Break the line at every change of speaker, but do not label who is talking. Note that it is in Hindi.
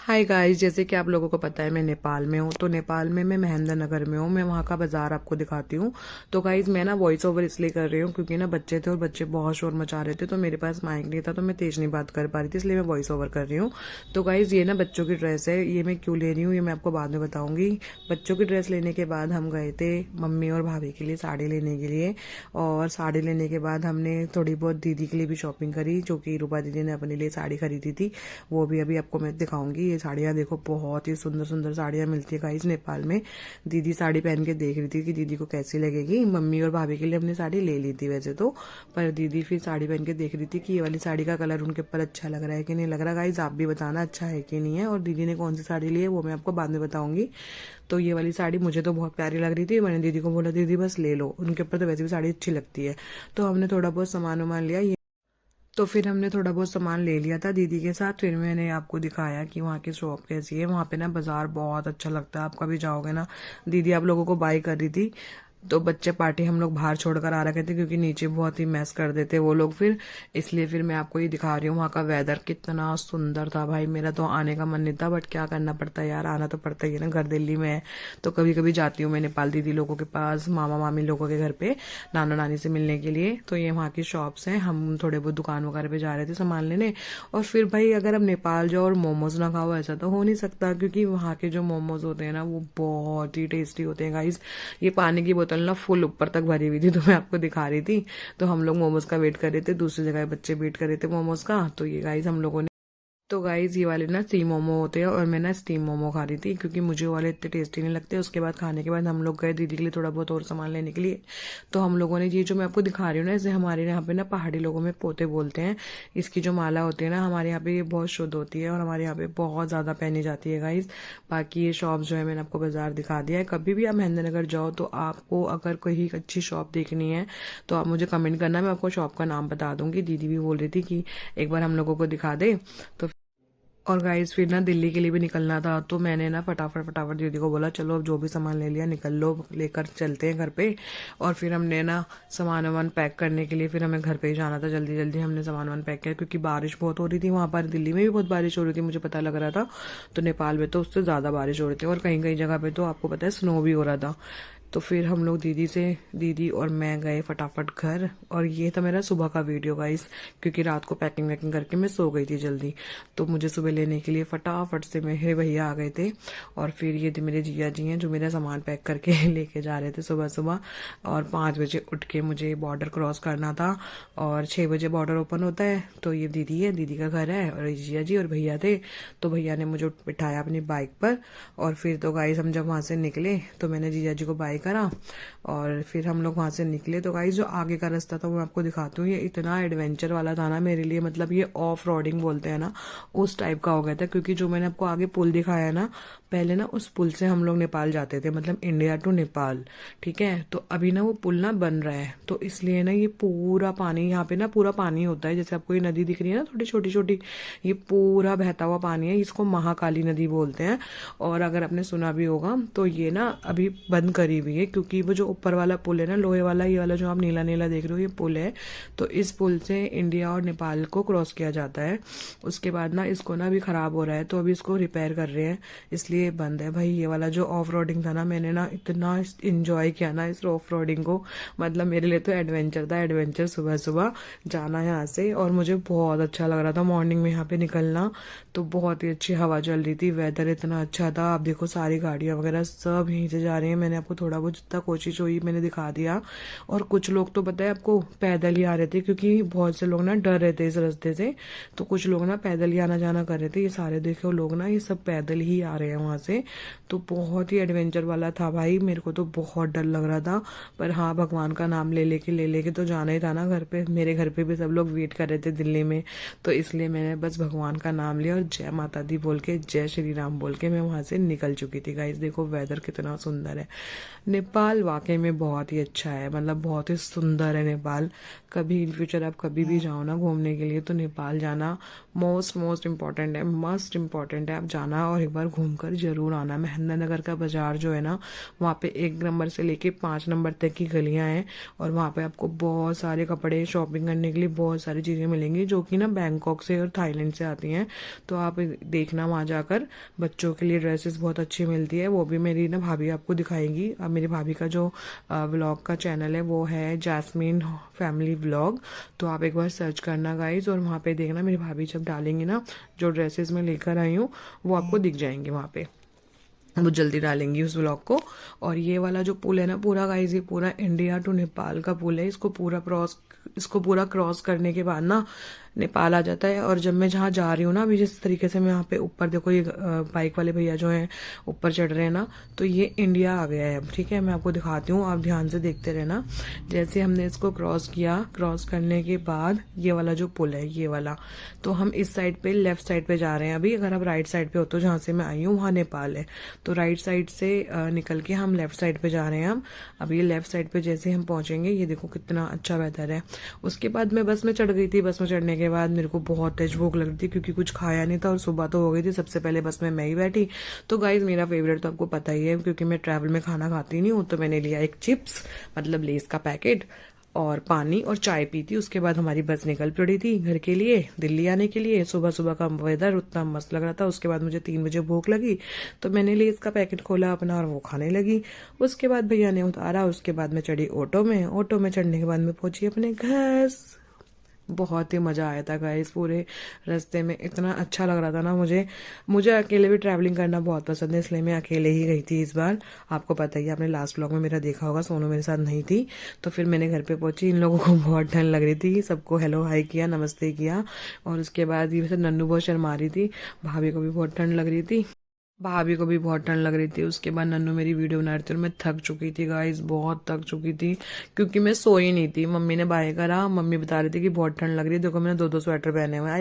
हाय गाइस, जैसे कि आप लोगों को पता है मैं नेपाल में हूँ। तो नेपाल में मैं महेंद्र नगर में हूँ। मैं वहाँ का बाजार आपको दिखाती हूँ। तो गाइस मैं ना वॉइस ओवर इसलिए कर रही हूँ क्योंकि ना बच्चे थे और बच्चे बहुत शोर मचा रहे थे, तो मेरे पास माइक नहीं था, तो मैं तेज नहीं बात कर पा रही थी, इसलिए मैं वॉइस ओवर कर रही हूँ। तो गाइस ये ना बच्चों की ड्रेस है, ये मैं क्यों ले रही हूँ ये मैं आपको बाद में बताऊंगी। बच्चों की ड्रेस लेने के बाद हम गए थे मम्मी और भाभी के लिए साड़ी लेने के लिए, और साड़ी लेने के बाद हमने थोड़ी बहुत दीदी के लिए भी शॉपिंग करी, जो कि रूपा दीदी ने अपने लिए साड़ी खरीदी थी। वो भी अभी आपको मैं दिखाऊंगी। ये साड़ियाँ देखो, बहुत ही सुंदर सुंदर साड़ियाँ मिलती है गाइस नेपाल में। दीदी साड़ी पहन के देख रही थी कि दीदी को कैसी लगेगी। मम्मी और भाभी के लिए हमने साड़ी ले ली थी वैसे तो, पर दीदी फिर साड़ी पहन के देख रही थी कि ये वाली साड़ी का कलर उनके ऊपर अच्छा लग रहा है कि नहीं लग रहा। गाइस आप भी बताना अच्छा है कि नहीं है, और दीदी ने कौन सी साड़ी ली है वो मैं आपको बाद में बताऊंगी। तो ये वाली साड़ी मुझे तो बहुत प्यारी लग रही थी। मैंने दीदी को बोला दीदी बस ले लो, उनके ऊपर तो वैसे भी साड़ी अच्छी लगती है। तो हमने थोड़ा बहुत सामान वामान लिया। तो फिर हमने थोड़ा बहुत सामान ले लिया था दीदी के साथ। फिर मैंने आपको दिखाया कि वहाँ की शॉप कैसी है। वहाँ पे ना बाजार बहुत अच्छा लगता है, आप कभी जाओगे ना। दीदी आप लोगों को बाय कर रही थी, तो बच्चे पार्टी हम लोग बाहर छोड़कर आ रखे थे क्योंकि नीचे बहुत ही मैस कर देते वो लोग फिर, इसलिए फिर मैं आपको ये दिखा रही हूँ। वहाँ का वेदर कितना सुंदर था भाई, मेरा तो आने का मन नहीं था, बट क्या करना पड़ता है यार, आना तो पड़ता ही है ना, घर दिल्ली में है। तो कभी कभी जाती हूँ मैं नेपाल दीदी लोगों के पास, मामा मामी लोगों के घर पे नाना नानी से मिलने के लिए। तो ये वहाँ की शॉप्स हैं, हम थोड़े बहुत दुकान वगैरह पे जा रहे थे सामान लेने। और फिर भाई अगर हम नेपाल जाओ और मोमोज ना खाओ ऐसा तो हो नहीं सकता, क्योंकि वहाँ के जो मोमोज होते हैं ना वो बहुत ही टेस्टी होते हैं गाइस। ये पानी की बोतल ना फुल ऊपर तक भरी हुई थी, तो मैं आपको दिखा रही थी। तो हम लोग मोमोज का वेट कर रहे थे, दूसरी जगह बच्चे वेट कर रहे थे मोमोज का। तो ये गाइस हम लोगों ने, तो गाइज ये वाले ना स्टीम मोमो होते हैं, और मैं ना स्टीम मोमो खा रही थी क्योंकि मुझे वो वाले इतने टेस्टी नहीं लगते। उसके बाद खाने के बाद हम लोग गए दीदी के लिए थोड़ा बहुत और सामान लेने के लिए। तो हम लोगों ने ये जो मैं आपको दिखा रही हूँ ना, इसे हमारे यहाँ पे ना पहाड़ी लोगों में पोते बोलते हैं। इसकी जो माला होती है ना हमारे यहाँ पे ये बहुत शुद्ध होती है, और हमारे यहाँ पे बहुत ज्यादा पहनी जाती है गाइज। बाकी ये शॉप जो है मैंने आपको बाजार दिखा दिया है। कभी भी आप महेंद्र नगर जाओ तो आपको अगर कोई अच्छी शॉप देखनी है तो आप मुझे कमेंट करना, मैं आपको शॉप का नाम बता दूंगी। दीदी भी बोल रही थी कि एक बार हम लोगों को दिखा दे। तो और गाइस फिर ना दिल्ली के लिए भी निकलना था, तो मैंने ना फटाफट फटाफट दीदी को बोला चलो अब जो भी सामान ले लिया निकल लो, लेकर चलते हैं घर पे। और फिर हमने ना सामान वामान पैक करने के लिए फिर हमें घर पे ही जाना था, जल्दी जल्दी हमने सामान वामान पैक किया क्योंकि बारिश बहुत हो रही थी वहां पर। दिल्ली में भी बहुत बारिश हो रही थी मुझे पता लग रहा था, तो नेपाल में तो उससे ज्यादा बारिश हो रही थी, और कहीं कहीं जगह पे तो आपको पता है स्नो भी हो रहा था। तो फिर हम लोग दीदी और मैं गए फटाफट घर। और ये था मेरा सुबह का वीडियो गाइस, क्योंकि रात को पैकिंग वैकिंग करके मैं सो गई थी जल्दी। तो मुझे सुबह लेने के लिए फटाफट से मेरे भैया आ गए थे, और फिर ये मेरे जिया जी हैं जो मेरा सामान पैक करके लेके जा रहे थे सुबह सुबह। और 5 बजे उठ के मुझे बॉर्डर क्रॉस करना था, और 6 बजे बॉर्डर ओपन होता है। तो ये दीदी है, दीदी का घर है, और जिया जी और भैया थे। तो भैया ने मुझे बिठाया अपनी बाइक पर, और फिर तो गाइस हम जब वहां से निकले तो मैंने जीजा जी को बाय करा, और फिर हम लोग वहां से निकले। तो गाइस जो आगे का रास्ता था वो मैं आपको दिखाती हूँ। ये इतना एडवेंचर वाला था ना मेरे लिए, मतलब ये ऑफ रोडिंग बोलते हैं ना उस टाइप का हो गया था, क्योंकि जो मैंने आपको आगे पुल दिखाया है ना, पहले ना उस पुल से हम लोग नेपाल जाते थे, मतलब इंडिया टू नेपाल। ठीक है, तो अभी ना वो पुल ना बन रहा है, तो इसलिए ना ये पूरा पानी, यहाँ पे ना पूरा पानी होता है, जैसे आपको ये नदी दिख रही है ना थोड़ी छोटी छोटी, ये पूरा बहता हुआ पानी है, इसको महाकाली नदी बोलते हैं। और अगर आपने सुना भी होगा तो ये ना अभी बंद करी हुई है, क्योंकि वो जो ऊपर वाला पुल है ना लोहे वाला, ये वाला जो आप नीला नीला देख रहे हो ये पुल है। तो इस पुल से इंडिया और नेपाल को क्रॉस किया जाता है। उसके बाद ना इसको ना अभी खराब हो रहा है, तो अभी इसको रिपेयर कर रहे हैं, इसलिए बंद है भाई। ये वाला जो ऑफ रोडिंग था ना, मैंने ना इतना इंजॉय किया ना इस ऑफ रोडिंग को, मतलब मेरे लिए तो एडवेंचर था, एडवेंचर सुबह सुबह जाना यहाँ से। और मुझे बहुत अच्छा लग रहा था मॉर्निंग में यहाँ पे निकलना, तो बहुत ही अच्छी हवा चल रही थी, वेदर इतना अच्छा था। आप देखो सारी गाड़ियां वगैरह सब यहीं से जा रही हैं। मैंने आपको थोड़ा बहुत जितना कोशिश हुई मैंने दिखा दिया। और कुछ लोग तो पता है आपको पैदल ही आ रहे थे, क्योंकि बहुत से लोग ना डर रहे थे इस रास्ते से, तो कुछ लोग ना पैदल ही आना जाना कर रहे थे। ये सारे देखो लोग ना ये सब पैदल ही आ रहे हैं वहां से। तो बहुत ही एडवेंचर वाला था भाई, मेरे को तो बहुत डर लग रहा था, पर हाँ भगवान का नाम ले लेके तो जाना ही था ना। घर पे, मेरे घर पे भी सब लोग वेट कर रहे थे दिल्ली में, तो इसलिए मैंने बस भगवान का नाम लिया और जय माता दी बोल के, जय श्री राम बोल के मैं वहां से निकल चुकी थी। गाइस देखो वेदर कितना सुंदर है, नेपाल वाकई में बहुत ही अच्छा है, मतलब बहुत ही सुंदर है नेपाल। कभी इन फ्यूचर आप कभी भी जाओ ना घूमने के लिए तो नेपाल जाना मोस्ट मोस्ट इम्पॉर्टेंट है, मस्ट इम्पॉर्टेंट है। आप जाना और एक बार घूमकर जरूर आना। महेंद्र नगर का बाजार जो है ना, वहाँ पे 1 नंबर से लेके 5 नंबर तक की गलियां हैं, और वहाँ पे आपको बहुत सारे कपड़े शॉपिंग करने के लिए बहुत सारी चीजें मिलेंगी जो कि ना बैंकॉक से और थाईलैंड से आती हैं। तो आप देखना वहाँ जाकर। बच्चों के लिए ड्रेसेस बहुत अच्छी मिलती है, वो भी मेरी ना भाभी आपको दिखाएंगी। अब मेरी भाभी का जो व्लॉग का चैनल है वो है जैस्मीन फैमिली व्लॉग, तो आप एक बार सर्च करना गाइज, और वहाँ पे देखना मेरी भाभी जब डालेंगी ना जो ड्रेसेस मैं लेकर आई हूँ वो आपको दिख जाएंगे वहाँ पे, वो जल्दी डालेंगी उस व्लॉग को। और ये वाला जो पुल है ना पूरा गाइज, ये पूरा इंडिया टू नेपाल का पुल है। इसको पूरा क्रॉस करने के बाद ना नेपाल आ जाता है। और जब मैं जहाँ जा रही हूँ ना अभी, जिस तरीके से मैं यहाँ पे ऊपर देखो, ये बाइक वाले भैया जो हैं ऊपर चढ़ रहे हैं ना, तो ये इंडिया आ गया है अब। ठीक है, मैं आपको दिखाती हूँ, आप ध्यान से देखते रहना। जैसे हमने इसको क्रॉस किया, क्रॉस करने के बाद ये वाला जो पुल है ये वाला, तो हम इस साइड पे लेफ्ट साइड पे जा रहे हैं अभी। अगर आप राइट साइड पे हो तो जहाँ से मैं आई हूँ वहाँ नेपाल है, तो राइट साइड से निकल के हम लेफ्ट साइड पे जा रहे हैं हम। अब ये लेफ्ट साइड पे जैसे हम पहुंचेंगे, ये देखो कितना अच्छा वेदर है। उसके बाद मैं बस में चढ़ गई थी। बस में चढ़ने के बाद मेरे को बहुत तेज भूख लग रही थी क्योंकि कुछ खाया नहीं था, और सुबह तो हो गई थी। सबसे पहले बस में मैं ही बैठी। तो गाइज मेरा फेवरेट तो आपको पता ही है, क्योंकि मैं ट्रैवल में खाना खाती नहीं हूँ, तो मैंने लिया एक चिप्स मतलब लेस का पैकेट और पानी और चाय पी थी। उसके बाद हमारी बस निकल पड़ी थी घर के लिए, दिल्ली आने के लिए। सुबह सुबह का वेदर उतना मस्त लग रहा था। उसके बाद मुझे 3 बजे भूख लगी, तो मैंने लेस का पैकेट खोला अपना और वो खाने लगी। उसके बाद भैया ने उतारा, उसके बाद मैं चढ़ी ऑटो में। ऑटो में चढ़ने के बाद मैं पहुंची अपने घर। बहुत ही मजा आया था गाइस, पूरे रास्ते में इतना अच्छा लग रहा था ना मुझे। मुझे अकेले भी ट्रैवलिंग करना बहुत पसंद है, इसलिए मैं अकेले ही गई थी इस बार। आपको पता ही है, आपने लास्ट व्लॉग में मेरा देखा होगा, सोनू मेरे साथ नहीं थी। तो फिर मैंने घर पे पहुंची, इन लोगों को बहुत ठंड लग रही थी, सबको हेलो हाई किया, नमस्ते किया। और उसके बाद ये वैसे नन्नू बहुत शर्मा रही थी, भाभी को भी बहुत ठंड लग रही थी, भाभी को भी बहुत ठंड लग रही थी। उसके बाद नन्नू मेरी वीडियो बना रही थी और मैं थक चुकी थी गाइस, बहुत थक चुकी थी, क्योंकि मैं सोई नहीं थी। मम्मी ने बाय करा, मम्मी बता रही थी कि बहुत ठंड लग रही है, देखो मैंने 2-2 स्वेटर पहने हुए हैं।